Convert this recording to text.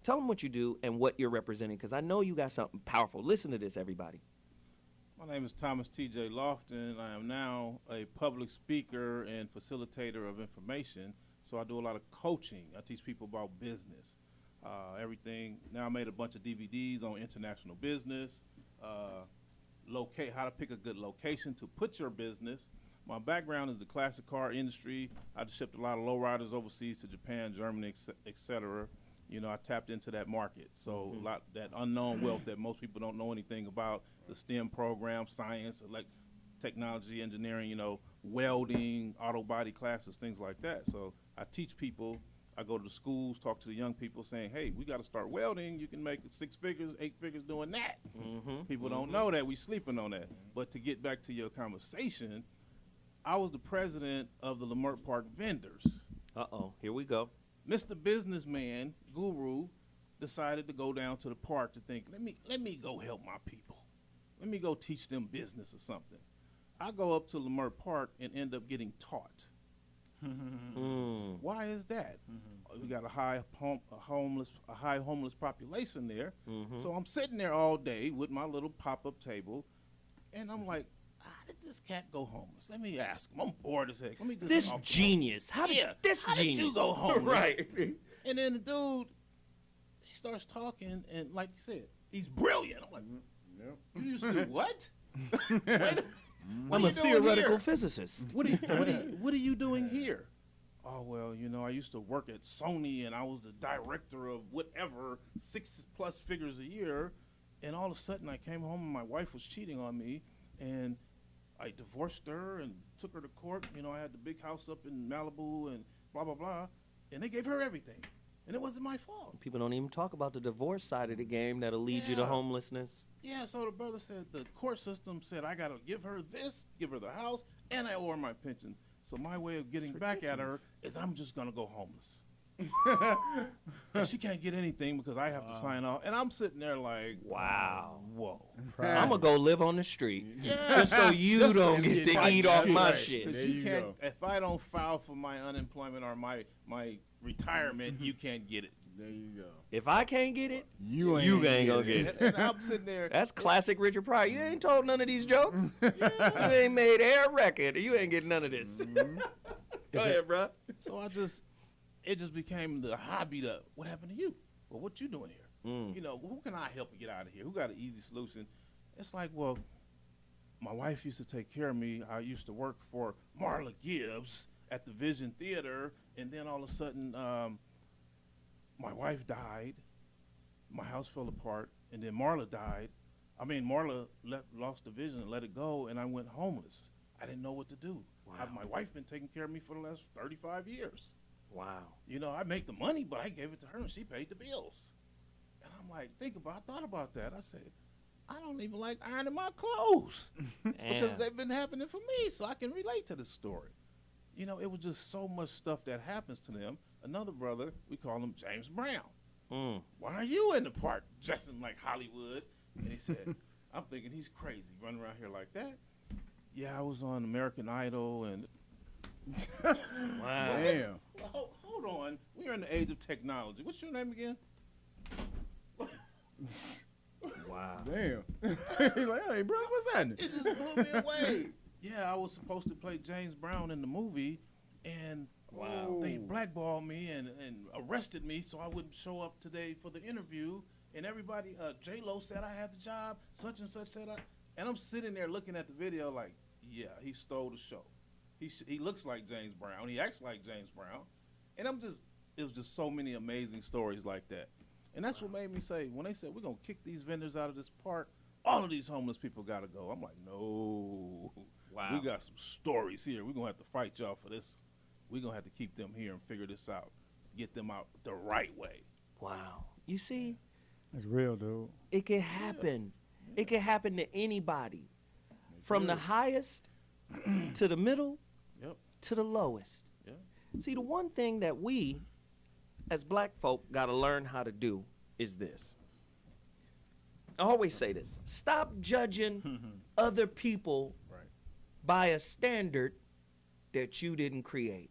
Tell them what you do and what you're representing, because I know you got something powerful. Listen to this, everybody. My name is Thomas T.J. Lofton. I am now a public speaker and facilitator of information. So I do a lot of coaching. I teach people about business, everything. Now I made a bunch of DVDs on international business, how to pick a good location to put your business. My background is the classic car industry. I shipped a lot of lowriders overseas to Japan, Germany, et cetera. You know, I tapped into that market. So a lot that unknown wealth that most people don't know anything about, the STEM program, science, technology, engineering, you know, welding, auto body classes, things like that. So I teach people. I go to the schools, talk to the young people saying, hey, we got to start welding. You can make 6 figures, 8 figures doing that. People don't know that. We sleeping on that. But to get back to your conversation, I was the president of the Leimert Park Vendors. Uh-oh, here we go. Mr. Businessman, Guru, decided to go down to the park to think, let me go help my people. Let me go teach them business or something. I go up to Leimert Park and end up getting taught. Why is that? We got a high homeless population there. So I'm sitting there all day with my little pop-up table, and I'm like, how did this cat go homeless? Let me ask him. I'm bored as heck. Let me just This genius. How did you go homeless? Right. And then the dude, he starts talking, and like you said, he's brilliant. I'm like, you used to do what? Wait, I'm a theoretical physicist. What are you doing here? Oh, well, you know, I used to work at Sony, and I was the director of whatever, 6+ figures a year, and all of a sudden I came home and my wife was cheating on me, and I divorced her and took her to court. You know, I had the big house up in Malibu and blah, blah, blah, and they gave her everything, and it wasn't my fault. People don't even talk about the divorce side of the game that'll lead you to homelessness. Yeah, so the brother said the court system said I got to give her this, give her the house, and I owe her my pension. So my way of getting back at her is I'm just going to go homeless. And she can't get anything because I have to sign off. And I'm sitting there like, wow. Whoa. I'm going to go live on the street. Yeah. Just so you don't get to eat off my shit. Because you can't, if I don't file for my unemployment or my retirement, you can't get it. There you go. If I can't get it, you ain't gonna get it. And I'm sitting there. That's classic Richard Pryor. You ain't told none of these jokes. You ain't made air record. You ain't getting none of this. Go ahead, bro. So it just became the hobby to, what happened to you? Well, what you doing here? You know, who can I help you get out of here? Who got an easy solution? It's like, well, my wife used to take care of me. I used to work for Marla Gibbs at the Vision Theater, and then all of a sudden, my wife died, my house fell apart, and then Marla died. I mean, Marla lost the vision and let it go, and I went homeless. I didn't know what to do. Wow. My wife been taking care of me for the last 35 years. Wow. You know, I make the money, but I gave it to her, and she paid the bills. And I'm like, I thought about that. I said, I don't even like ironing my clothes because they've been happening for me, so I can relate to this story. You know, it was just so much stuff that happens to them. Another brother, we call him James Brown. Why are you in the park dressing like Hollywood? And he said, I'm thinking he's crazy, running around here like that. Yeah, I was on American Idol and... Wow. Damn. Hold on. We're in the age of technology. What's your name again? Wow. Damn. He's like, hey, bro, what's happening? It just blew me away. Yeah, I was supposed to play James Brown in the movie, and they blackballed me and arrested me so I wouldn't show up today for the interview. And everybody, J-Lo said I had the job, such and such said I, and I'm sitting there looking at the video like, yeah, he stole the show. He looks like James Brown. He acts like James Brown. And it was just so many amazing stories like that. And that's what made me say, when they said, we're going to kick these vendors out of this park, all of these homeless people got to go. I'm like, no. Wow. We got some stories here. We're going to have to fight y'all for this. We're going to have to keep them here and figure this out, get them out the right way. Wow. You see? It's real, dude. It can happen. It can happen to anybody. From the highest to the middle to the lowest. Yeah. See, the one thing that we, as black folk, got to learn how to do is this. I always say this. Stop judging other people by a standard that you didn't create.